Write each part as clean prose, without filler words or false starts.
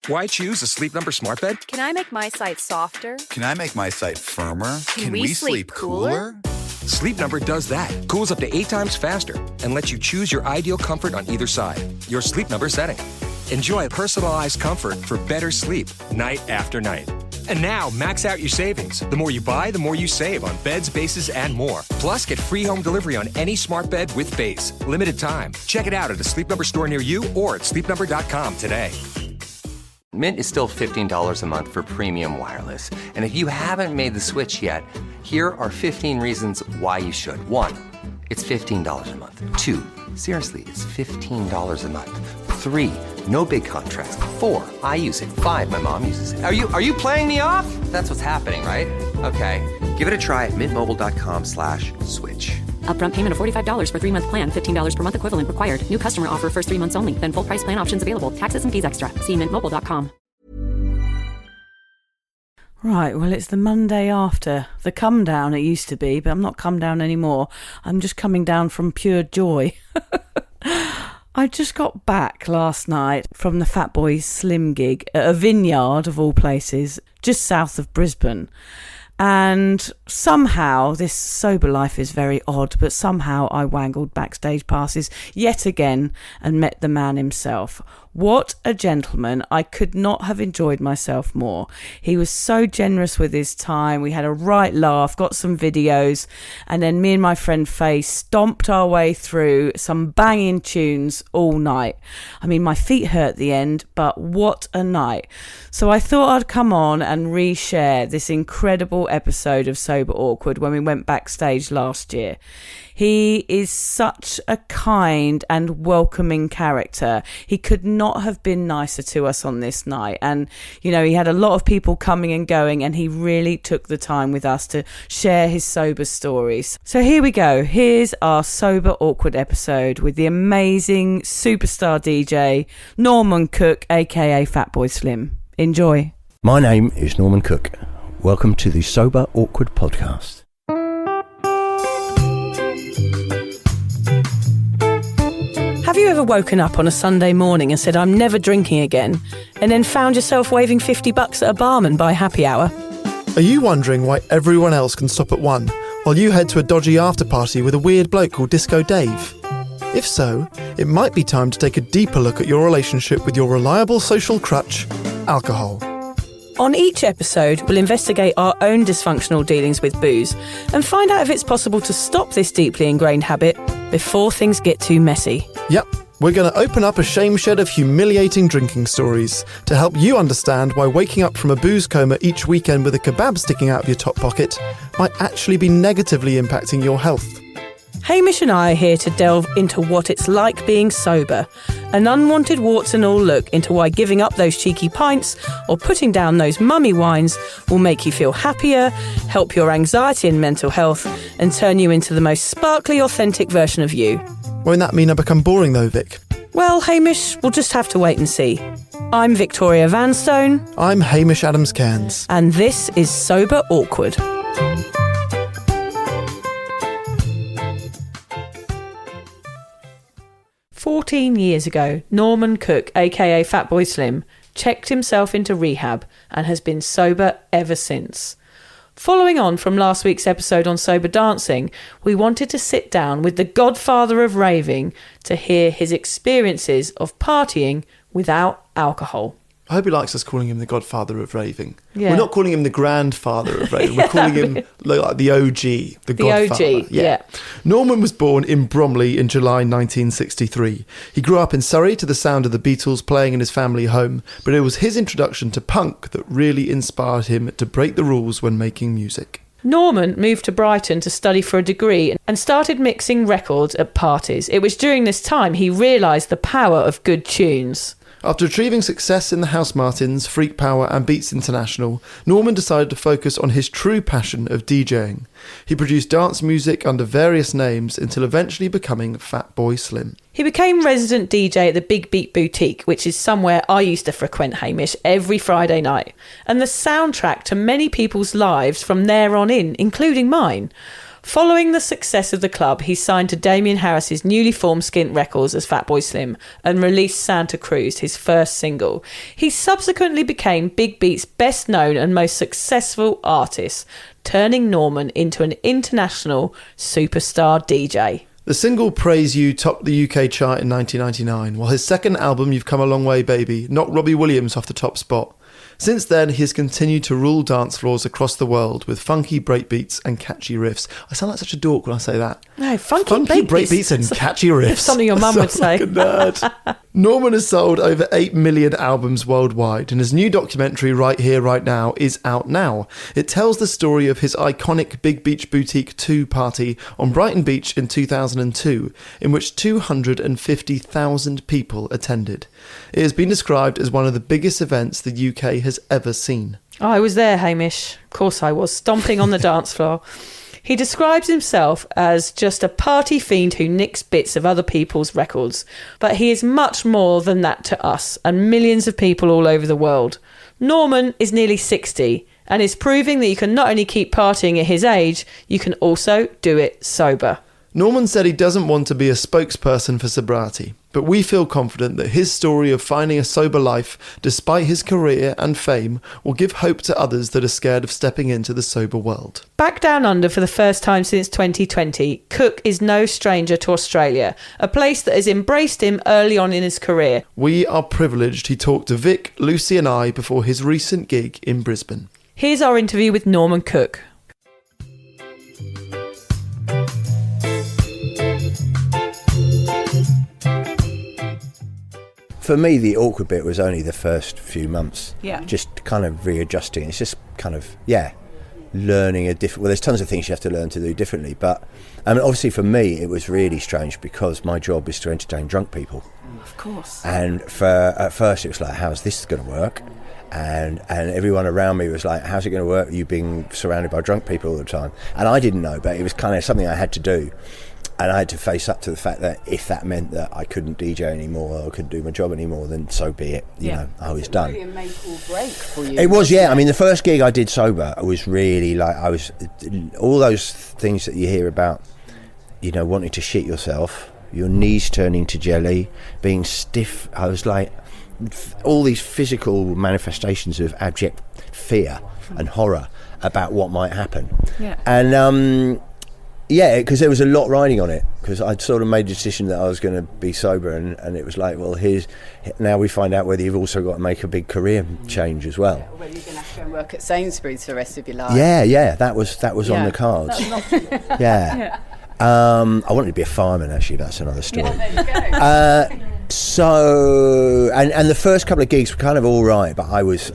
Why choose a Sleep Number smart bed? Can I make my site softer? Can I make my site firmer? Can we sleep cooler? Sleep Number does that. Cools up to 8 times faster and lets you choose your ideal comfort on either side. Your Sleep Number setting. Enjoy personalized comfort for better sleep night after night. And now, max out your savings. The more you buy, the more you save on beds, bases, and more. Plus, get free home delivery on any smart bed with base. Limited time. Check it out at a Sleep Number store near you or at sleepnumber.com today. Mint is still $15 a month for premium wireless. And if you haven't made the switch yet, here are 15 reasons why you should. 1, it's $15 a month. 2, seriously, it's $15 a month. 3, no big contracts. 4, I use it. 5, my mom uses it. Are you playing me off? That's what's happening, right? Okay, give it a try at mintmobile.com/switch. Upfront payment of $45 for 3-month plan. $15 per month equivalent required. New customer offer first 3 months only. Then full price plan options available. Taxes and fees extra. See mintmobile.com. Right, well, it's the Monday after. The come down it used to be, but I'm not come down anymore. I'm just coming down from pure joy. I just got back last night from the Fatboy Slim gig at a vineyard of all places, just south of Brisbane. And somehow, this sober life is very odd, but somehow I wangled backstage passes yet again and met the man himself. What a gentleman. I could not have enjoyed myself more. He was so generous with his time. We had a right laugh, got some videos, and then me and my friend Faye stomped our way through some banging tunes all night. I mean, my feet hurt at the end, but what a night. So I thought I'd come on and reshare this incredible episode of Sober Awkward when we went backstage last year. He is such a kind and welcoming character. He could not have been nicer to us on this night. And, you know, he had a lot of people coming and going, and he really took the time with us to share his sober stories. So here we go. Here's our Sober Awkward episode with the amazing superstar DJ, Norman Cook, aka Fatboy Slim. Enjoy. My name is Norman Cook. Welcome to the Sober Awkward podcast. Have you ever woken up on a Sunday morning and said, I'm never drinking again, and then found yourself waving $50 at a barman by happy hour? Are you wondering why everyone else can stop at 1 while you head to a dodgy after party with a weird bloke called Disco Dave? If so, it might be time to take a deeper look at your relationship with your reliable social crutch, alcohol. On each episode, we'll investigate our own dysfunctional dealings with booze and find out if it's possible to stop this deeply ingrained habit before things get too messy. Yep, we're going to open up a shame shed of humiliating drinking stories to help you understand why waking up from a booze coma each weekend with a kebab sticking out of your top pocket might actually be negatively impacting your health. Hamish and I are here to delve into what it's like being sober, an unwanted warts and all look into why giving up those cheeky pints or putting down those mummy wines will make you feel happier, help your anxiety and mental health, and turn you into the most sparkly, authentic version of you. Won't that mean I become boring though, Vic? Well, Hamish, we'll just have to wait and see. I'm Victoria Vanstone. I'm Hamish Adams-Cairns. And this is Sober Awkward. 14 years ago, Norman Cook, aka Fatboy Slim, checked himself into rehab and has been sober ever since. Following on from last week's episode on sober dancing, we wanted to sit down with the godfather of raving to hear his experiences of partying without alcohol. I hope he likes us calling him the godfather of raving. Yeah. We're not calling him the grandfather of raving. We're calling him like the OG, the godfather. OG, yeah. Norman was born in Bromley in July 1963. He grew up in Surrey to the sound of the Beatles playing in his family home, but it was his introduction to punk that really inspired him to break the rules when making music. Norman moved to Brighton to study for a degree and started mixing records at parties. It was during this time he realised the power of good tunes. After achieving success in the House Martins, Freak Power and Beats International, Norman decided to focus on his true passion of DJing. He produced dance music under various names until eventually becoming Fatboy Slim. He became resident DJ at the Big Beat Boutique, which is somewhere I used to frequent, Hamish, every Friday night, and the soundtrack to many people's lives from there on in, including mine. Following the success of the club, he signed to Damien Harris's newly formed Skint Records as Fatboy Slim and released Santa Cruz, his first single. He subsequently became Big Beat's best known and most successful artist, turning Norman into an international superstar DJ. The single Praise You topped the UK chart in 1999, while his second album, You've Come a Long Way Baby, knocked Robbie Williams off the top spot. Since then, he has continued to rule dance floors across the world with funky breakbeats and catchy riffs. I sound like such a dork when I say that. No, funky breakbeats and catchy riffs. Something your mum would say. Like a nerd. Norman has sold over 8 million albums worldwide, and his new documentary, Right Here, Right Now, is out now. It tells the story of his iconic Big Beach Boutique 2 party on Brighton Beach in 2002, in which 250,000 people attended. It has been described as one of the biggest events the UK has ever seen. Oh, I was there, Hamish. Of course I was, stomping on the dance floor. He describes himself as just a party fiend who nicks bits of other people's records. But he is much more than that to us and millions of people all over the world. Norman is nearly 60 and is proving that you can not only keep partying at his age, you can also do it sober. Norman said he doesn't want to be a spokesperson for sobriety, but we feel confident that his story of finding a sober life, despite his career and fame, will give hope to others that are scared of stepping into the sober world. Back down under for the first time since 2020, Cook is no stranger to Australia, a place that has embraced him early on in his career. We are privileged he talked to Vic, Lucy and I before his recent gig in Brisbane. Here's our interview with Norman Cook. For me, the awkward bit was only the first few months. Yeah. Just kind of readjusting. It's just kind of, learning a different... Well, there's tons of things you have to learn to do differently. But, I mean, obviously for me, it was really strange because my job is to entertain drunk people. Of course. And at first it was like, how's this going to work? And everyone around me was like, how's it going to work? You being surrounded by drunk people all the time? And I didn't know, but it was kind of something I had to do. And I had to face up to the fact that if that meant that I couldn't DJ anymore or couldn't do my job anymore, then so be it. You know, I was done. Really a make or break for you. It was, yeah. I mean, the first gig I did sober was really like, I was, all those things that you hear about, you know, wanting to shit yourself, your knees turning to jelly, being stiff. I was like, all these physical manifestations of abject fear and horror about what might happen. Yeah. And, because there was a lot riding on it, because I'd sort of made the decision that I was going to be sober, and it was like, well, now we find out whether you've also got to make a big career change as well. Well, you're going to have to go and work at Sainsbury's for the rest of your life. Yeah, that was on the cards. Yeah. I wanted to be a fireman, actually. That's another story. Yeah, there you go. So, and the first couple of gigs were kind of all right, but I was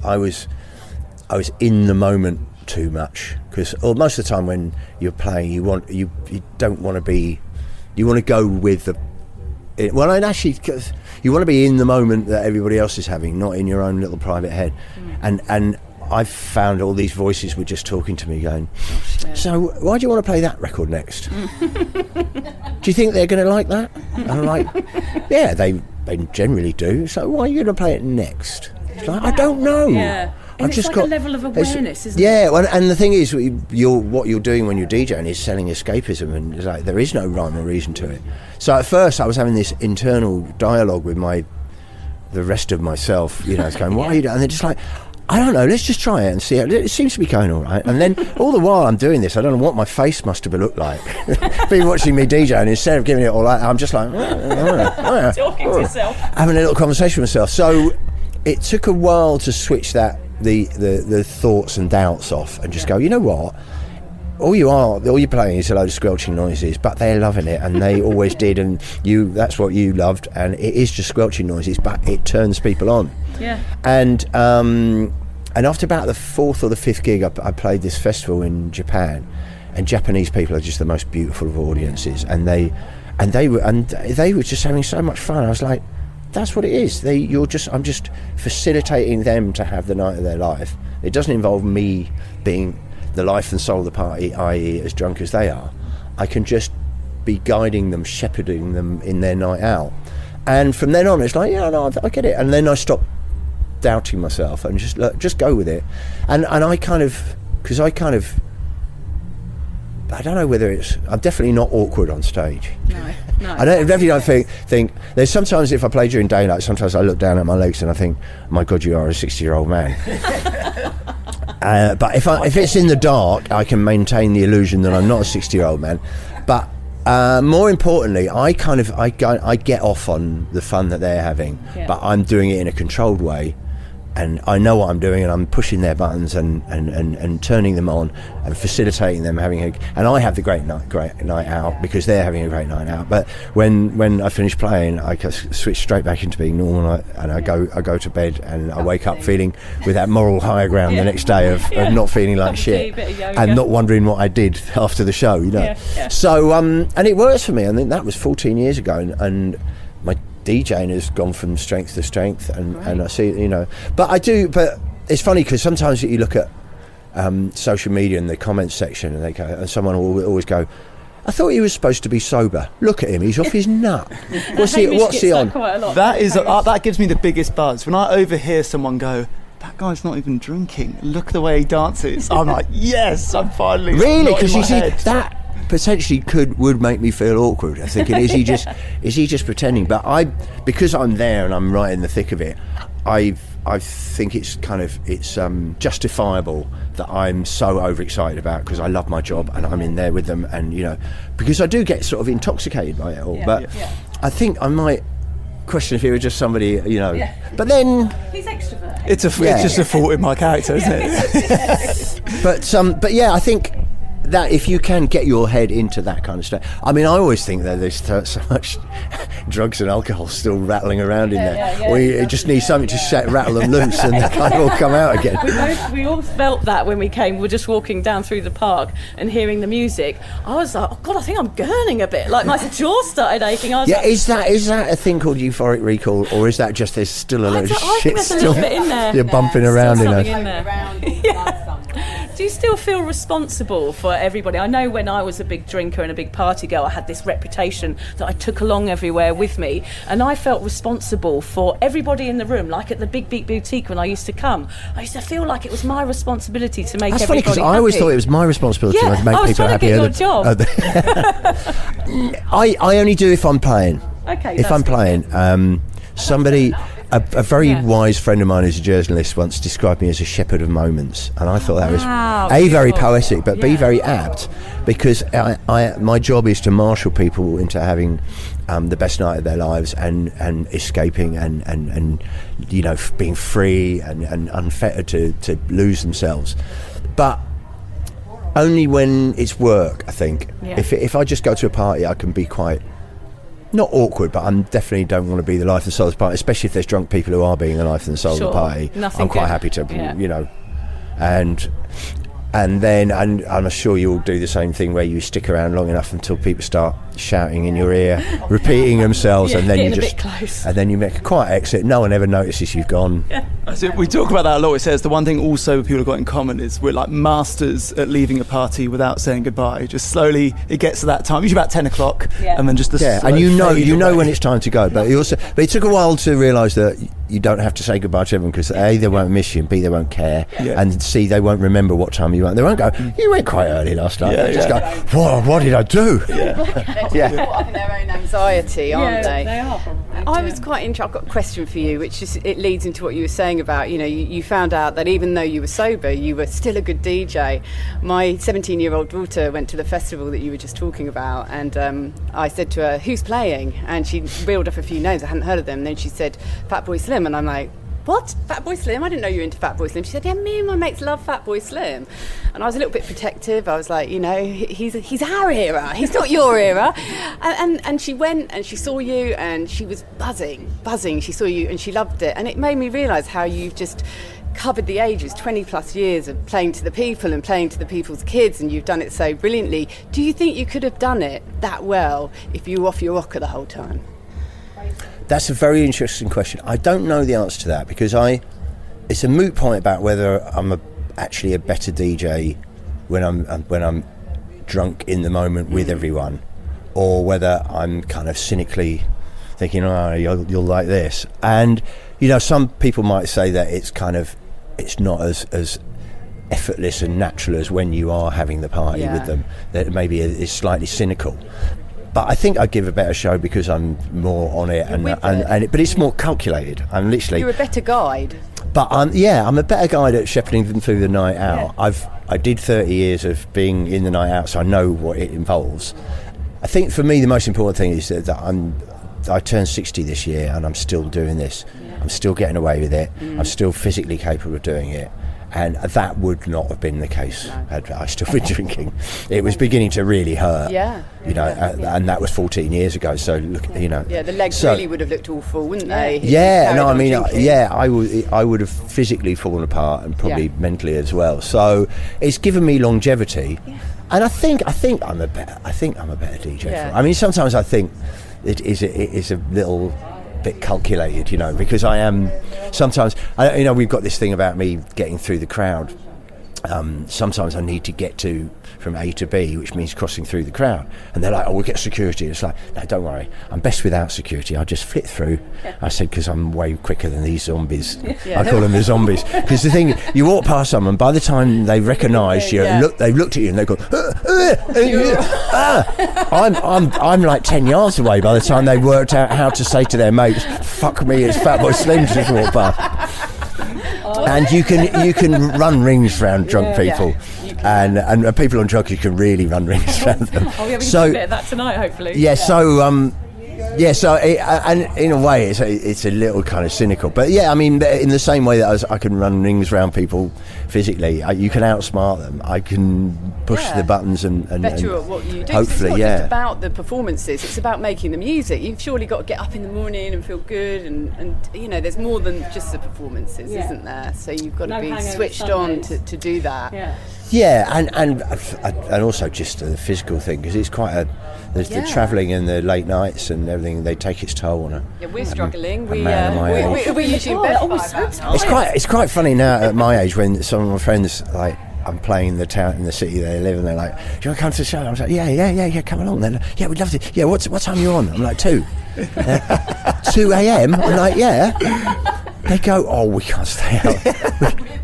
in the moment too much, because most of the time when you're playing, you don't want to be, you want to go with the, cause you want to be in the moment that everybody else is having, not in your own little private head. And I found all these voices were just talking to me, going, so why do you want to play that record next? Do you think they're going to like that? And I'm like, yeah, they generally do. So why are you going to play it next? It's like, I don't know. Yeah. And it's like a level of awareness, isn't it? Yeah, well, and the thing is, what you're doing when you're DJing is selling escapism, and it's like, there is no rhyme or reason to it. So at first I was having this internal dialogue with the rest of myself, you know, going, why are you doing? And they're just like, I don't know, let's just try it and see. It seems to be going all right. And then all the while I'm doing this, I don't know what my face must have looked like. People watching me DJ, and instead of giving it all out, I'm just like... Talking to yourself. Having a little conversation with myself. So it took a while to switch the thoughts and doubts off and just go, you know what? All you're playing is a load of squelching noises, but they're loving it, and they always did, and that's what you loved, and it is just squelching noises, but it turns people on. Yeah. And after about the fourth or the fifth gig, I played this festival in Japan, and Japanese people are just the most beautiful of audiences, and they were just having so much fun. I was like, that's what it is. I'm just facilitating them to have the night of their life. It doesn't involve me being the life and soul of the party, i.e. as drunk as they are. I can just be guiding them, shepherding them in their night out. And from then on, it's like, yeah, no, I get it. And then I stop doubting myself and just go with it. And I kind of, because I kind of I don't know whether I'm definitely not awkward on stage. No. I definitely don't think there's sometimes if I play during daylight, sometimes I look down at my legs and I think, my God, you are a 60-year-old man. But if it's in the dark, I can maintain the illusion that I'm not a 60-year-old man. But more importantly, I get off on the fun that they're having, but I'm doing it in a controlled way. And I know what I'm doing, and I'm pushing their buttons and turning them on and facilitating them having and I have the great night out because they're having a great night out. But when I finish playing, I switch straight back into being normal, and I go to bed, and I wake up feeling with that moral higher ground the next day of not feeling like shit and not wondering what I did after the show, you know. So and it works for me. I think that was 14 years ago, and my DJing has gone from strength to strength, and I see, you know, but it's funny because sometimes you look at social media in the comments section, and someone will always go, I thought he was supposed to be sober. Look at him, he's off his nut. What's he on? That gives me the biggest buzz when I overhear someone go, that guy's not even drinking, look at the way he dances. I'm like, yes, I'm finally really, because you see that potentially would make me feel awkward. I'm thinking, is he just pretending? But because I'm there and I'm right in the thick of it, I think it's justifiable that I'm so overexcited about, because I love my job and I'm in there with them, and you know, because I do get sort of intoxicated by it all. I think I might question if he were just somebody, you know. But then he's extrovert. It's just a fault in my character, isn't it? But yeah, I think that if you can get your head into that kind of stuff, I mean, I always think that there's so much drugs and alcohol still rattling around in there. We just need something to rattle them loose, and they kind of all come out again. We all felt that when we came. We were just walking down through the park and hearing the music. I was like, oh God, I think I'm gurning a bit. Like my jaw started aching. Is that a thing called euphoric recall, or is that just there's still a load of shit still? A little bit in there. You're bumping around in there. Do you still feel responsible for everybody? I know when I was a big drinker and a big party girl, I had this reputation that I took along everywhere with me, and I felt responsible for everybody in the room. Like at the Big Beat Boutique when I used to come, I used to feel like it was my responsibility to make everybody happy. That's funny, because I always thought it was my responsibility to make people happy. I was trying to get your job. I only do if I'm playing. Okay. If I'm playing, somebody. A very wise friend of mine who's a journalist once described me as a shepherd of moments, and I thought that was very poetic, but B, very apt, because my job is to marshal people into having the best night of their lives, and escaping and you know, being free and unfettered to lose themselves, but only when it's work. I think if I just go to a party, I can be quite not awkward, but I definitely don't want to be the life and soul of the party, especially if there's drunk people who are being the life and soul of the party. I'm quite happy to, you know, and then I'm sure you'll do the same thing where you stick around long enough until people start shouting in your ear, repeating themselves, and then you make a quiet exit. No one ever notices you've gone. So we talk about that a lot. It says the one thing also people have got in common is we're like masters at leaving a party without saying goodbye. Just slowly it gets to that time, usually about 10 o'clock, and then just and you know when it's time to go. But it took a while to realise that you don't have to say goodbye to everyone, because A, they won't miss you, and B, they won't care, and C, they won't remember what time you went. They won't go, you went quite early last night. They just go, what did I do? Caught up in their own anxiety, aren't they? They are. I was quite interested. I've got a question for you, which is, it leads into what you were saying about, you know, you found out that even though you were sober, you were still a good DJ. My 17-year-old daughter went to the festival that you were just talking about, and I said to her, who's playing? And she reeled off a few names. I hadn't heard of them. And then she said, Fatboy Slim. And I'm like, what? Fatboy Slim? I didn't know you were into Fatboy Slim. She said, yeah, me and my mates love Fatboy Slim. And I was a little bit protective. I was like, you know, he's our era. He's not your era. And she went and she saw you, and she was buzzing. She saw you and she loved it. And it made me realise how you've just covered the ages, 20 plus years of playing to the people and playing to the people's kids, and you've done it so brilliantly. Do you think you could have done it that well if you were off your rocker the whole time? That's a very interesting question. I don't know the answer to that, because it's a moot point about whether I'm actually a better DJ when I'm drunk in the moment with everyone, or whether I'm kind of cynically thinking, oh, you'll like this. And you know, some people might say that it's not as effortless and natural as when you are having the party with them. That maybe is slightly cynical. But I think I give a better show because I'm more on it, but it's more calculated. I'm literally. You're a better guide. But I'm a better guide at shepherding them through the night out. I did 30 years of being in the night out, so I know what it involves. I think for me the most important thing is that I turned 60 this year and I'm still doing this. I'm still getting away with it. I'm still physically capable of doing it. And that would not have been the case had I still been drinking. It was beginning to really hurt. And that was 14 years ago. So look, the legs really would have looked awful, wouldn't they? I would have physically fallen apart and probably mentally as well. So it's given me longevity, and I think I'm a better DJ. I mean, sometimes I think it is a little bit calculated, because I am sometimes. We've got this thing about me getting through the crowd. Sometimes I need to get from A to B, which means crossing through the crowd. And they're like, "Oh, we'll get security." It's like, no, don't worry. I'm best without security. I'll just flit through. I said, because I'm way quicker than these zombies. I call them the zombies. Because the thing, you walk past someone, by the time they recognise you, and they've looked at you and they go, I'm like 10 yards away by the time they worked out how to say to their mates, "Fuck me, it's Fatboy Slim just walked past." And you can run rings around drunk people, and people on drugs, you can really run rings around them. We can do a bit of that tonight, hopefully. So and in a way it's a little kind of cynical, but I mean, in the same way that I can run rings around people physically, you can outsmart them. I can push the buttons and better at what you do. Hopefully, it's not just about the performances, it's about making the music. You've surely got to get up in the morning and feel good, and there's more than just the performances, isn't there? So you've got to be switched on to do that. And also just the physical thing, because it's quite the travelling and the late nights and everything, they take its toll on her. Yeah, we're struggling. We're usually in bed it's quite funny now at my age when some of my friends, like, I'm playing the town in the city they live, and they're like, "Do you want to come to the show?" I was like, yeah, come along. They're like, "Yeah, we'd love to." "Yeah, what time are you on?" I'm like, 2 a.m. I'm like, "Yeah." They go, "Oh, we can't stay out.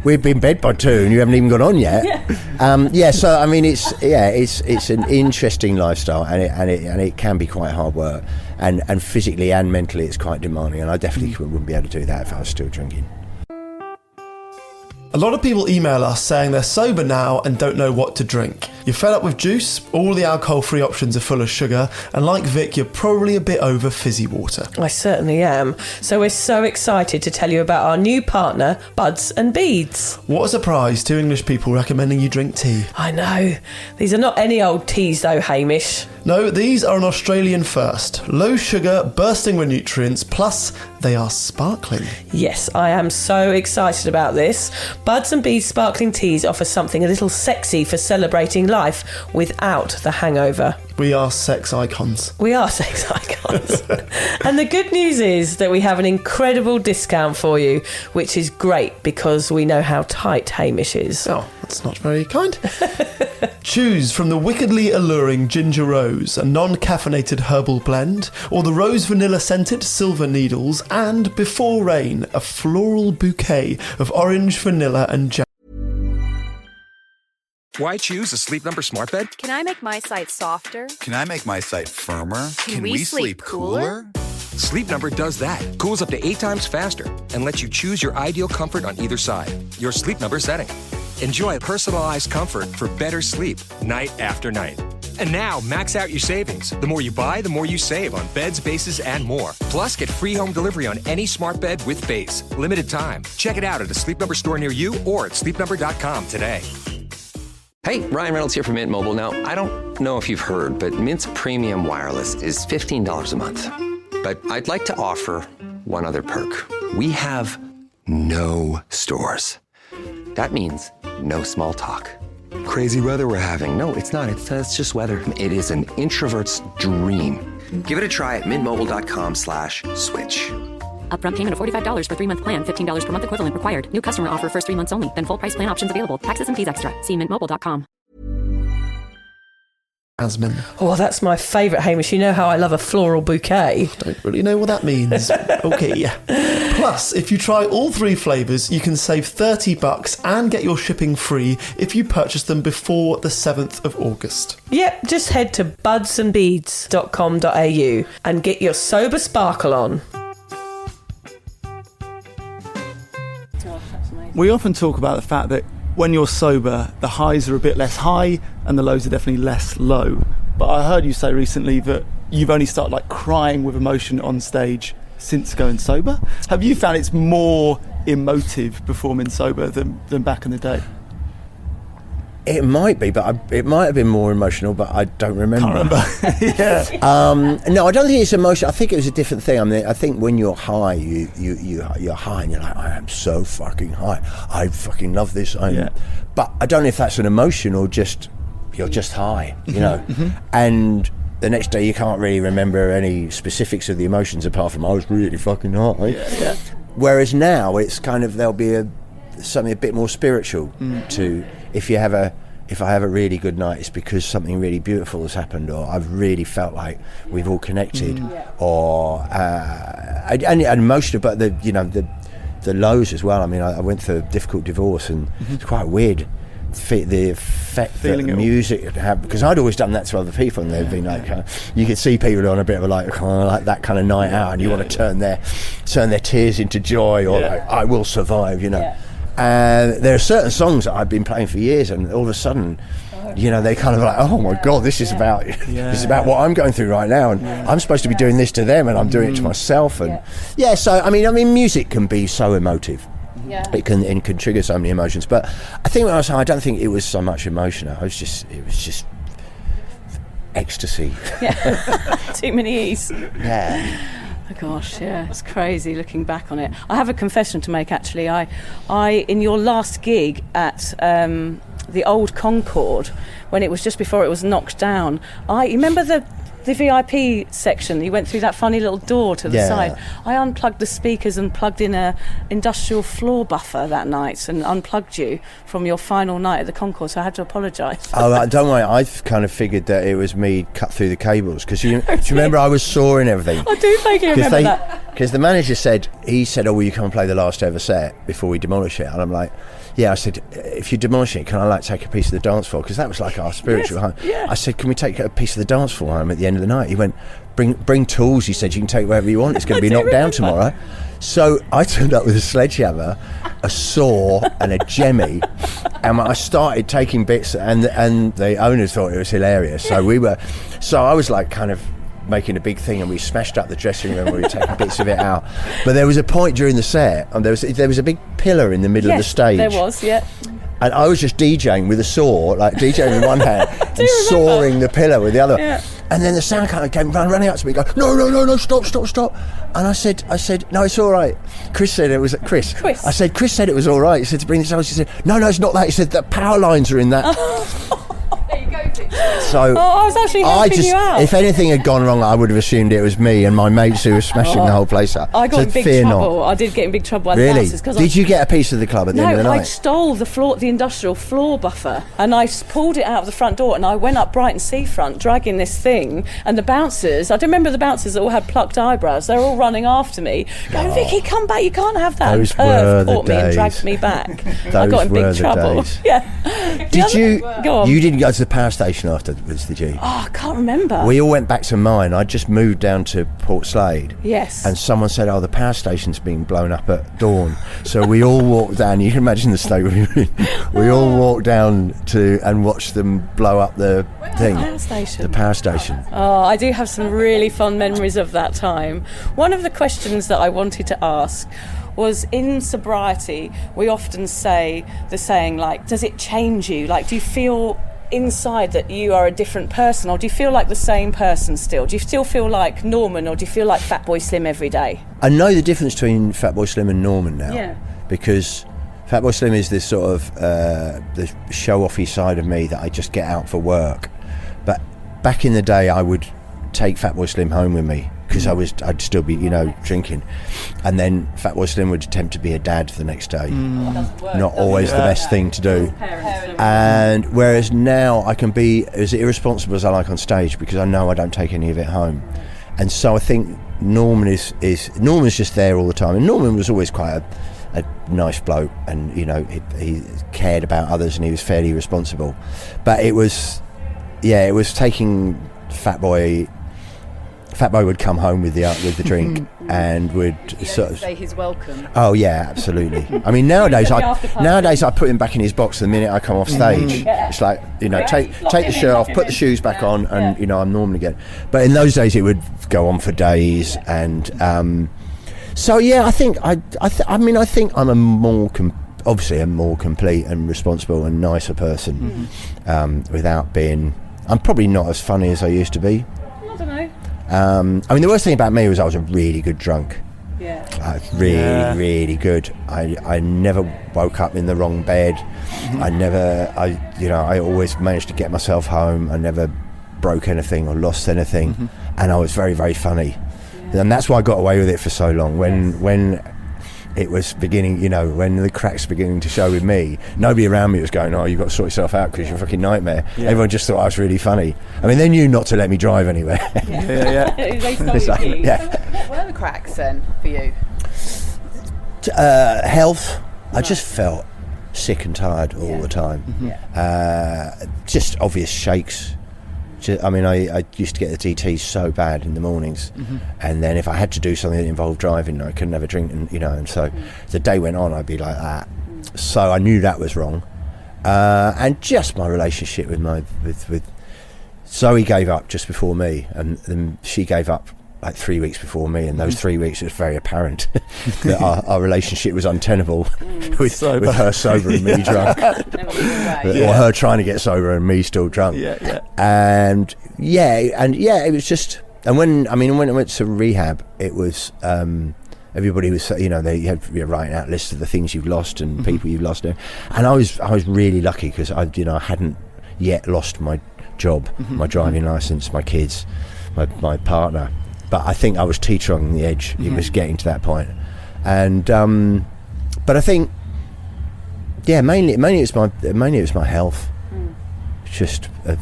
We've been in bed by 2 and you haven't even got on yet." So I mean, it's an interesting lifestyle, and it can be quite hard work, and physically and mentally it's quite demanding, and I definitely wouldn't be able to do that if I was still drinking. A lot of people email us saying they're sober now and don't know what to drink. You're fed up with juice, all the alcohol-free options are full of sugar, and like Vic, you're probably a bit over fizzy water. I certainly am. So we're so excited to tell you about our new partner, Buds and Beads. What a surprise, 2 English people recommending you drink tea. I know. These are not any old teas though, Hamish. No, these are an Australian first. Low sugar, bursting with nutrients, plus they are sparkling. Yes, I am so excited about this. Buds and Beads sparkling teas offer something a little sexy for celebrating life without the hangover. We are sex icons. We are sex icons. And the good news is that we have an incredible discount for you, which is great because we know how tight Hamish is. Oh, that's not very kind. Choose from the wickedly alluring Ginger Rose, a non-caffeinated herbal blend, or the Rose Vanilla Scented Silver Needles, and Before Rain, a floral bouquet of orange, vanilla and jam. Why choose a Sleep Number smart bed? Can I make my site softer? Can I make my site firmer? Can we sleep cooler? Sleep Number does that. Cools up to 8 times faster and lets you choose your ideal comfort on either side. Your Sleep Number setting. Enjoy personalized comfort for better sleep night after night. And now, max out your savings. The more you buy, the more you save on beds, bases, and more. Plus, get free home delivery on any smart bed with base. Limited time. Check it out at a Sleep Number store near you or at sleepnumber.com today. Hey, Ryan Reynolds here from Mint Mobile. Now, I don't know if you've heard, but Mint's premium wireless is $15 a month. But I'd like to offer one other perk. We have no stores. That means no small talk. Crazy weather we're having. No, it's not. It's just weather. It is an introvert's dream. Give it a try at mintmobile.com/switch. Upfront payment of $45 for 3-month plan, $15 per month equivalent required. New customer offer first 3 months only. Then full price plan options available. Taxes and fees extra. See mintmobile.com. Jasmine. Oh, that's my favourite, Hamish. You know how I love a floral bouquet. Don't really know what that means. Okay. Plus, if you try all 3 flavours, you can save $30 and get your shipping free if you purchase them before the 7th of August. Yep, just head to budsandbeads.com.au and get your sober sparkle on. We often talk about the fact that when you're sober, the highs are a bit less high and the lows are definitely less low. But I heard you say recently that you've only started like crying with emotion on stage since going sober. Have you found it's more emotive performing sober than back in the day? It might be, but it might have been more emotional, but I don't remember. Can't remember. Yeah. No, I don't think it's emotional. I think it was a different thing. I mean, I think when you're high, you're high and you're like, I am so fucking high. I fucking love this. But I don't know if that's an emotion or just you're just high, you know. And the next day you can't really remember any specifics of the emotions apart from I was really fucking high. Yeah. Whereas now it's kind of there'll be something a bit more spiritual to if I have a really good night, it's because something really beautiful has happened, or I've really felt like we've all connected, or and emotional. But the lows as well. I mean, I went through a difficult divorce, and it's quite weird. The effect Feeling that music had, because I'd always done that to other people, and they'd been like, you could see people on a bit of like that kind of night out, and you want to turn their tears into joy, or like, I will survive, you know. Yeah. And there are certain songs that I've been playing for years, and all of a sudden, they kind of like, oh my god, this is about what I'm going through right now, and I'm supposed to be doing this to them, and I'm doing it to myself, and so I mean, music can be so emotive. Yeah. It can trigger so many emotions, but I think when I was high, I don't think it was so much emotion. It was just ecstasy. Yeah. Too many E's. Yeah. Oh gosh, yeah, it's crazy looking back on it. I have a confession to make, actually. I in your last gig at the old Concorde, when it was just before it was knocked down, you remember the VIP section? You went through that funny little door to the side. I unplugged the speakers and plugged in a industrial floor buffer that night and unplugged you from your final night at the Concorde, so I had to apologise. Oh, don't worry, I've kind of figured that it was me cut through the cables, because do you remember I was sawing everything? I do think you remember that. Because the manager said, oh, will you come and play the last ever set before we demolish it? And I'm like, yeah. I said, if you demolish it, can I take a piece of the dance floor? Because that was like our spiritual home. Yeah. I said, can we take a piece of the dance floor home at the end of the night? He went, bring tools. He said, you can take whatever you want. It's going to be knocked down tomorrow. So I turned up with a sledgehammer, a saw, and a jemmy, and I started taking bits, and the owners thought it was hilarious. So I was like kind of making a big thing, and we smashed up the dressing room. We were taking bits of it out, but there was a point during the set, and there was a big pillar in the middle of the stage. There was, yeah. And I was just DJing with a saw, like DJing with one hand and sawing the pillar with the other. Yeah. And then the sound kind of came running up to me, going, no, stop. And I said, no, it's all right. Chris said it was Chris. I said, Chris said it was all right. He said to bring this out. He said, no, it's not that. He said the power lines are in that. There you go. So I was actually helping you out. If anything had gone wrong, I would have assumed it was me and my mates who were smashing the whole place up. I got in big trouble. I did get in big trouble. Really? Did you get a piece of the club at the end of the night? No, I stole the industrial floor buffer, and I pulled it out of the front door, and I went up Brighton Seafront dragging this thing, and the bouncers, I don't remember the bouncers that all had plucked eyebrows, they're all running after me, going, Vicky, come back, you can't have that. Those and Perv were caught the me and days. dragged me back. I Those got in were big the trouble. days. Yeah. Did you? Go on. You didn't go to the power station afterwards, did you? Oh, I can't remember. We all went back to mine. I just moved down to Port Slade. Yes. And someone said, the power station's been blown up at dawn. So we all walked down. You can imagine the state we were in. We all walked down and watched them blow up the thing. The power station. The power station. Oh, I do have some really fond memories of that time. One of the questions that I wanted to ask was, in sobriety, we often say the saying, like, does it change you? Like, do you feel inside that you are a different person, or do you feel like the same person still? Do you still feel like Norman, or do you feel like Fatboy Slim every day? I know the difference between Fatboy Slim and Norman now, because Fatboy Slim is this sort of the show-offy side of me that I just get out for work. But back in the day, I would take Fatboy Slim home with me, because I'd still be, drinking. And then Fatboy Slim would attempt to be a dad the next day. Not always the best thing to do. And whereas now I can be as irresponsible as I like on stage because I know I don't take any of it home. And so I think Norman's just there all the time. And Norman was always quite a nice bloke, and he cared about others, and he was fairly responsible. But it was taking Fatboy would come home with the drink and would sort of say he's welcome. Oh yeah, absolutely. I mean, nowadays I put him back in his box the minute I come off stage. It's like, take the shirt off, put the shoes back on, and I'm Norman again. But in those days it would go on for days, and so yeah, I think I think I'm a more complete and responsible and nicer person, without being. I'm probably not as funny as I used to be. I don't know. I mean, the worst thing about me was I was a really good drunk. Yeah. I was really good. I never woke up in the wrong bed. I always managed to get myself home. I never broke anything or lost anything, and I was very, very funny. And that's why I got away with it for so long. When it was beginning, when the cracks were beginning to show with me, nobody around me was going, "Oh, you've got to sort yourself out because you're a fucking nightmare." Yeah. Everyone just thought I was really funny. I mean, they knew not to let me drive anywhere. They told you. Yeah. So what were the cracks then for you? Health. I just felt sick and tired all the time. Just obvious shakes. I used to get the DT so bad in the mornings, and then if I had to do something that involved driving, I couldn't have a drink, and so the day went on, I'd be like that. So I knew that was wrong, and just my relationship with Zoe gave up just before me, and then she gave up like 3 weeks before me, and those 3 weeks it was very apparent that our relationship was untenable with her sober and me drunk, or her trying to get sober and me still drunk. And it was just. And when I went to rehab, it was everybody was they had writing out lists of the things you've lost and people you've lost, and I was really lucky because I hadn't yet lost my job, my driving license, my kids, my partner. But I think I was teetering on the edge. It was getting to that point, and but I think, mainly it was my health. Just I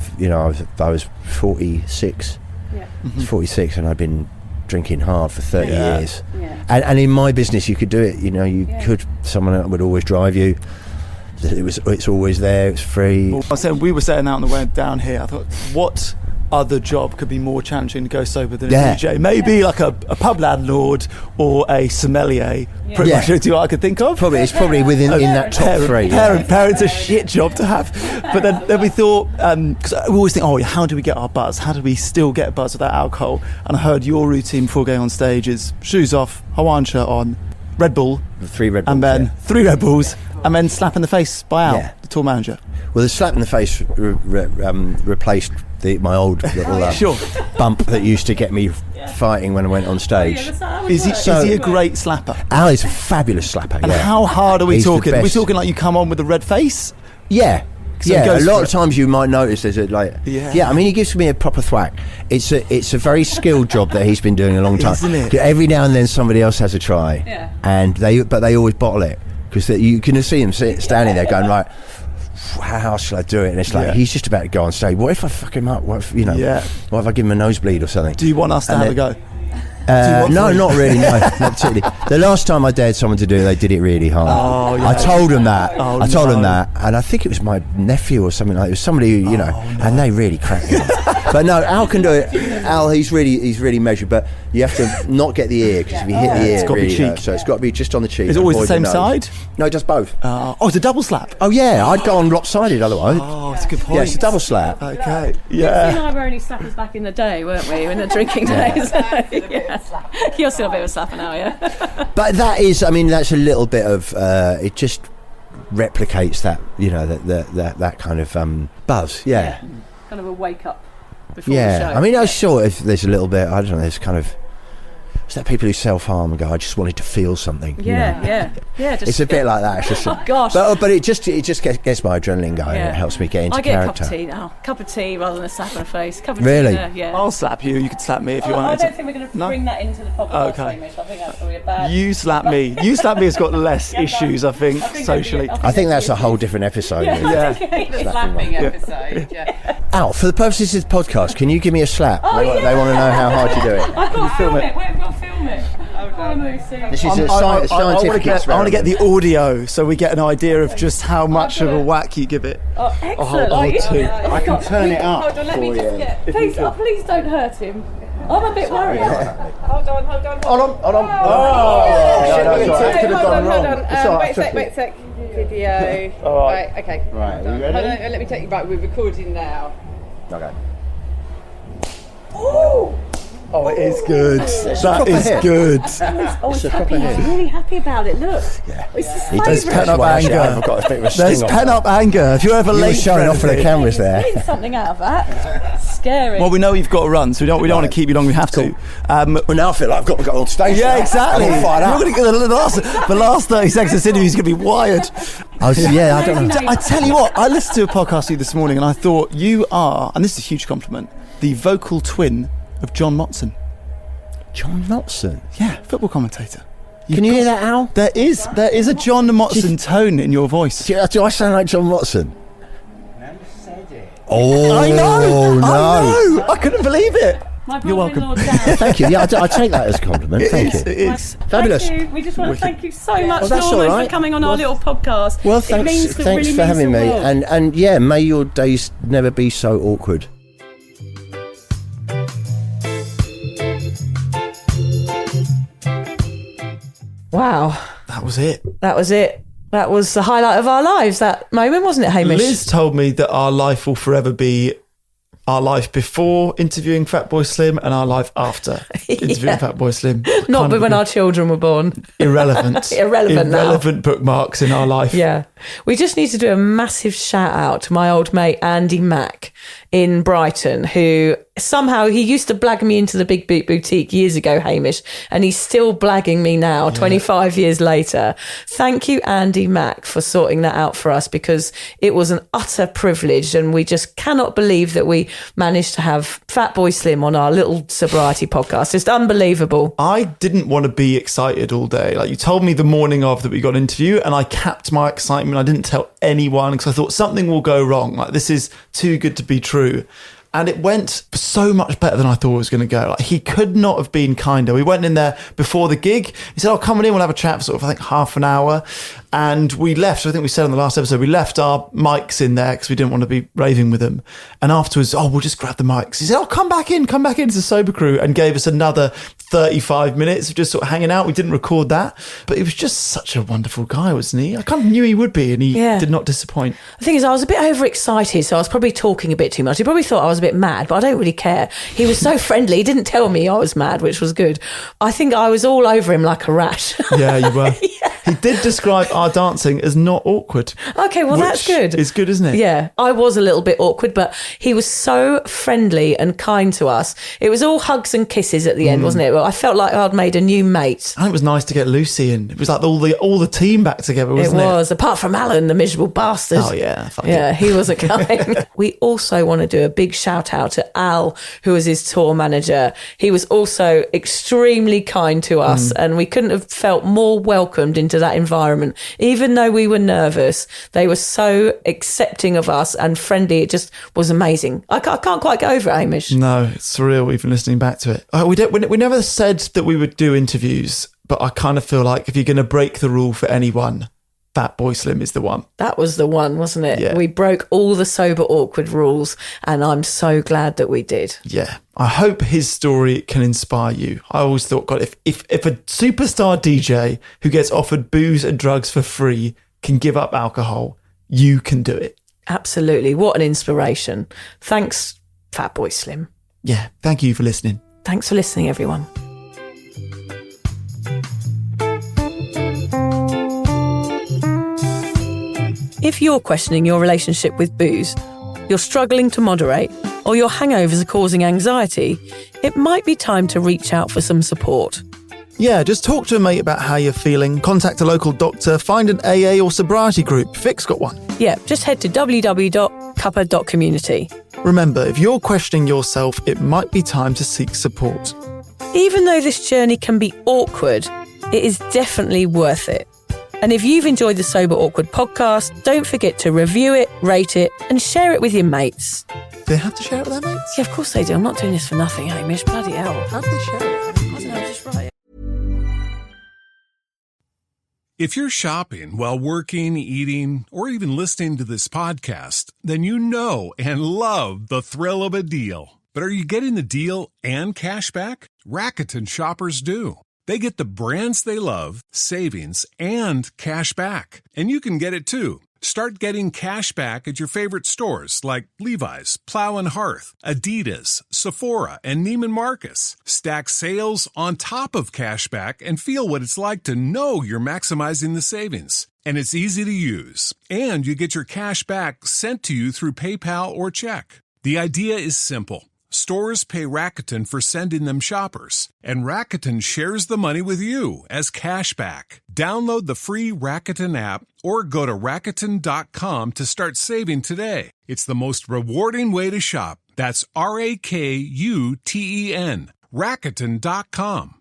was 46. Yeah. I was 46, and I'd been drinking hard for 30 years. Yeah. And in my business, you could do it. Could. Someone would always drive you. It's always there. It's free. Well, we were saying that on the way down here. I thought, what other job could be more challenging to go sober than a DJ? Maybe like a pub landlord or a sommelier. Pretty much the two I could think of. It's probably within in that top three. Parents a shit job to have. But then we thought, because we always think, how do we get our buzz? How do we still get a buzz without alcohol? And I heard your routine before going on stage is shoes off, Hawaiian shirt on, Red Bull, 3 Red Bulls, and then 3 Red Bulls, and then slap in the face by Al, the tour manager. Well, the slap in the face replaced my old little bump that used to get me fighting when I went on stage. Is he a great slapper? Al is a fabulous slapper. And how hard are we talking? Are we talking like you come on with a red face? Yeah. A lot of times you might notice there's he gives me a proper thwack. It's a very skilled job that he's been doing a long time. Isn't it? Every now and then somebody else has a try, and they always bottle it because you can see him standing there going, right, how shall I do it? And it's like he's just about to go on stage. What if I fuck him up? What if what if I give him a nosebleed or something? Do you want us to have a go? No, not really. No, not particularly. The last time I dared someone to do it, they did it really hard. I told them that. I told them that, and I think it was my nephew or something like that. It was somebody who, and they really cracked me up. But no, Al can do it. Al, he's really measured, but you have to not get the ear, because if you hit the ear, it's got to be cheek. So it's got to be just on the cheek. Is it always the same side? No, it does both. It's a double slap. Oh yeah, I'd go on lopsided otherwise. Oh, it's a good point. Yeah, it's a double slap. Okay. You and I were only slappers back in the day, weren't we? In the drinking days. You're still a bit of a slapper now, yeah. But that's a little bit of it just replicates that, that kind of buzz. Yeah. Kind of a wake up before the show. I mean, I was sure if there's a little bit, I don't know, there's kind of It's that people who self-harm and go, I just wanted to feel something. Yeah. Just It's a bit like that. It's just, oh gosh. But it just gets my adrenaline going. And it helps me get into character. I get a cup of tea now. Cup of tea rather than a slap on the face. Cup of Really? tea. Yeah. I'll slap you. You can slap me if you want. I don't think we're going to bring that into the podcast. Okay. Hamish. I think that's probably a bad. You slap me. You slap me has got less issues, I think socially. I think that's a whole different episode. Yeah. The slapping episode. Yeah. Al, for the purposes of the podcast, can you give me a slap? They want to know how hard you do it. I've got to film it. We've got to film it. This is a scientific experiment. I want to get the audio so we get an idea of just how much of a whack you give it. Oh, excellent. I can turn it up. Hold on, let me just get. Please don't hurt him. I'm a bit worried. Hold on. Hold on. Hold on. Wait a sec. Video. All right. Right, okay. Right, are you ready? Hold on, let me take you back. We're recording now. Okay. Oh, it is good. That is good. He's happy. He's really happy about it. Look. Yeah. There's pent-up anger. I've got a bit of a There's pent-up anger. If you're ever late, showing off for the cameras there. Getting something out of that. Scary. Well, we know you've got to run, so we don't want to keep you long. We have to. Well, now I feel like I've got to go on stage. Yeah, exactly. I'm fired up. You're going to get the last 30 seconds of this interview is going to be wired. I don't know. I tell you what, I listened to a podcast with you this morning, and I thought you are, and this is a huge compliment, the vocal twin of John Motson. John Motson? Yeah, football commentator. Can you hear that, Al? There is a John Motson tone in your voice. Do I sound like John Motson? Oh, I know. no. I know. I couldn't believe it. You're welcome. Thank you. Yeah, I take that as a compliment. Thank you. It is. Fabulous. Thank you. We just want to thank you so much, that's Norman, all right. for coming on our little podcast. Well, It means thanks really for having means me. the world. And yeah, may your days never be so awkward. Wow. That was it. That was it. That was the highlight of our lives, that moment, wasn't it, Hamish? Liz told me that our life will forever be our life before interviewing Fatboy Slim and our life after interviewing Fatboy Slim. Not when our children were born. Irrelevant. Irrelevant bookmarks in our life. Yeah. We just need to do a massive shout out to my old mate, Andy Mack in Brighton, who somehow he used to blag me into the Big Boot Boutique years ago, Hamish, and he's still blagging me now, 25 years later. Thank you, Andy Mack, for sorting that out for us, because it was an utter privilege, and we just cannot believe that we managed to have Fatboy Slim on our little sobriety podcast. It's unbelievable. I didn't want to be excited all day. Like, you told me the morning of that we got an interview, and I capped my excitement. I didn't tell anyone because I thought something will go wrong. Like, this is too good to be true. And it went so much better than I thought it was going to go. Like, he could not have been kinder. We went in there before the gig. He said, come on in, we'll have a chat for sort of, I think, half an hour. And we left. I think we said on the last episode, we left our mics in there because we didn't want to be raving with them. And afterwards, we'll just grab the mics. He said, come back in. It's a sober crew, and gave us another 35 minutes of just sort of hanging out. We didn't record that, but he was just such a wonderful guy, wasn't he? I kind of knew he would be, and he did not disappoint. The thing is, I was a bit overexcited, so I was probably talking a bit too much. He probably thought I was a bit mad, but I don't really care. He was so friendly. He didn't tell me I was mad, which was good. I think I was all over him like a rash. Yeah, you were. He did describe our dancing as not awkward. Okay, well, that's good. It's good, isn't it? Yeah, I was a little bit awkward, but he was so friendly and kind to us. It was all hugs and kisses at the end, wasn't it? Well, I felt like I'd made a new mate. And it was nice to get Lucy in. It was like all the team back together, wasn't it? It was, apart from Alan, the miserable bastard. Oh, yeah. Yeah, he wasn't coming. We also want to do a big shout out to Al, who was his tour manager. He was also extremely kind to us, and we couldn't have felt more welcomed into that environment. Even though we were nervous, they were so accepting of us and friendly. It just was amazing. I can't quite get over it, Hamish. No, it's surreal even listening back to it. We never said that we would do interviews, but I kind of feel like if you're going to break the rule for anyone, Fatboy Slim is the one. That was the one, wasn't it? Yeah. We broke all the sober awkward rules, and I'm so glad that we did. Yeah. I hope his story can inspire you. I always thought, God, if a superstar DJ who gets offered booze and drugs for free can give up alcohol, you can do it. Absolutely. What an inspiration. Thanks, Fatboy Slim. Yeah. Thank you for listening. Thanks for listening, everyone. If you're questioning your relationship with booze, you're struggling to moderate, or your hangovers are causing anxiety, it might be time to reach out for some support. Yeah, just talk to a mate about how you're feeling, contact a local doctor, find an AA or sobriety group. Vic's got one. Yeah, just head to www.cuppa.community. Remember, if you're questioning yourself, it might be time to seek support. Even though this journey can be awkward, it is definitely worth it. And if you've enjoyed the Sober Awkward podcast, don't forget to review it, rate it, and share it with your mates. Do they have to share it with their mates? Yeah, of course they do. I'm not doing this for nothing, Hamish. Bloody hell. How do they share it? I don't know, just write it. If you're shopping while working, eating, or even listening to this podcast, then you know and love the thrill of a deal. But are you getting the deal and cash back? Rakuten shoppers do. They get the brands they love, savings, and cash back. And you can get it too. Start getting cash back at your favorite stores like Levi's, Plow and Hearth, Adidas, Sephora, and Neiman Marcus. Stack sales on top of cash back and feel what it's like to know you're maximizing the savings. And it's easy to use. And you get your cash back sent to you through PayPal or check. The idea is simple. Stores pay Rakuten for sending them shoppers, and Rakuten shares the money with you as cash back. Download the free Rakuten app or go to Rakuten.com to start saving today. It's the most rewarding way to shop. That's RAKUTEN. Rakuten.com.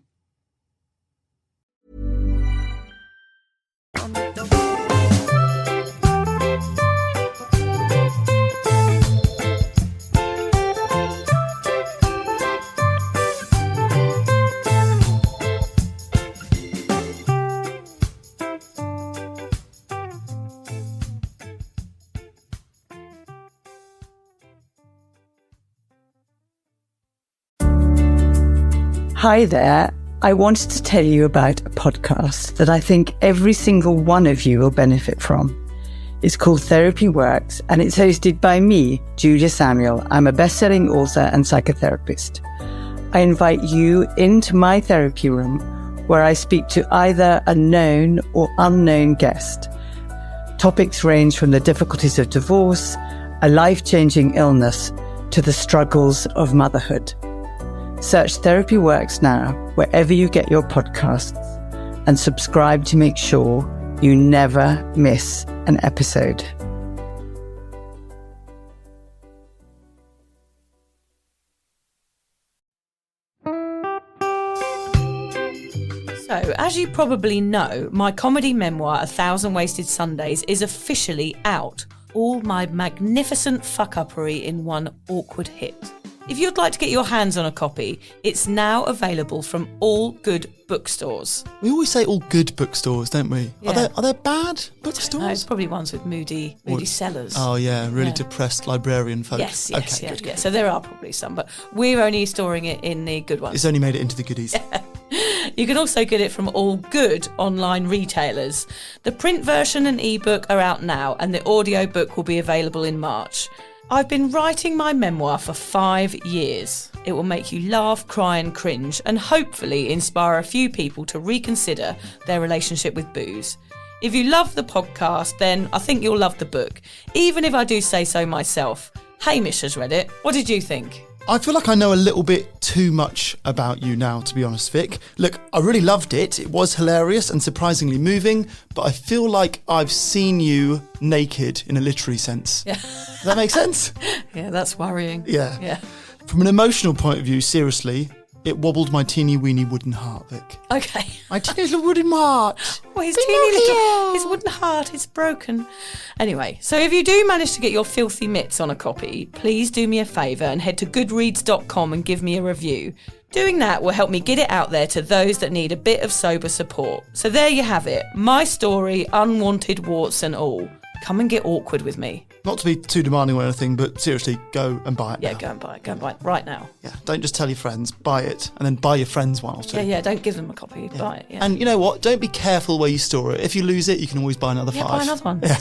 Hi there. I wanted to tell you about a podcast that I think every single one of you will benefit from. It's called Therapy Works, and it's hosted by me, Julia Samuel. I'm a best-selling author and psychotherapist. I invite you into my therapy room where I speak to either a known or unknown guest. Topics range from the difficulties of divorce, a life-changing illness, to the struggles of motherhood. Search Therapy Works now, wherever you get your podcasts, and subscribe to make sure you never miss an episode. So, as you probably know, my comedy memoir, 1,000 Wasted Sundays, is officially out. All my magnificent fuck-uppery in one awkward hit. If you'd like to get your hands on a copy, it's now available from all good bookstores. We always say all good bookstores, don't we? Yeah. Are there bad bookstores? No, it's probably ones with moody sellers. Oh yeah, really depressed librarian folk. Yes, okay, yeah. So there are probably some, but we're only storing it in the good ones. It's only made it into the goodies. You can also get it from all good online retailers. The print version and ebook are out now, and the audiobook will be available in March. I've been writing my memoir for 5 years. It will make you laugh, cry and cringe, and hopefully inspire a few people to reconsider their relationship with booze. If you love the podcast, then I think you'll love the book, even if I do say so myself. Hamish has read it. What did you think? I feel like I know a little bit too much about you now, to be honest, Vic. Look, I really loved it. It was hilarious and surprisingly moving, but I feel like I've seen you naked in a literary sense. Yeah. Does that make sense? Yeah, that's worrying. Yeah. From an emotional point of view, seriously, it wobbled my teeny weeny wooden heart, Vic. Okay. My teeny little wooden heart. Well, his wooden heart is broken. Anyway, so if you do manage to get your filthy mitts on a copy, please do me a favour and head to goodreads.com and give me a review. Doing that will help me get it out there to those that need a bit of sober support. So there you have it. My story, unwanted warts and all. Come and get awkward with me. Not to be too demanding or anything, but seriously, go and buy it now. Go and buy it right now. Yeah, don't just tell your friends, buy it, and then buy your friends one or two. Yeah, don't give them a copy, buy it, yeah. And you know what, don't be careful where you store it. If you lose it, you can always buy another 5. Buy another one. Yeah.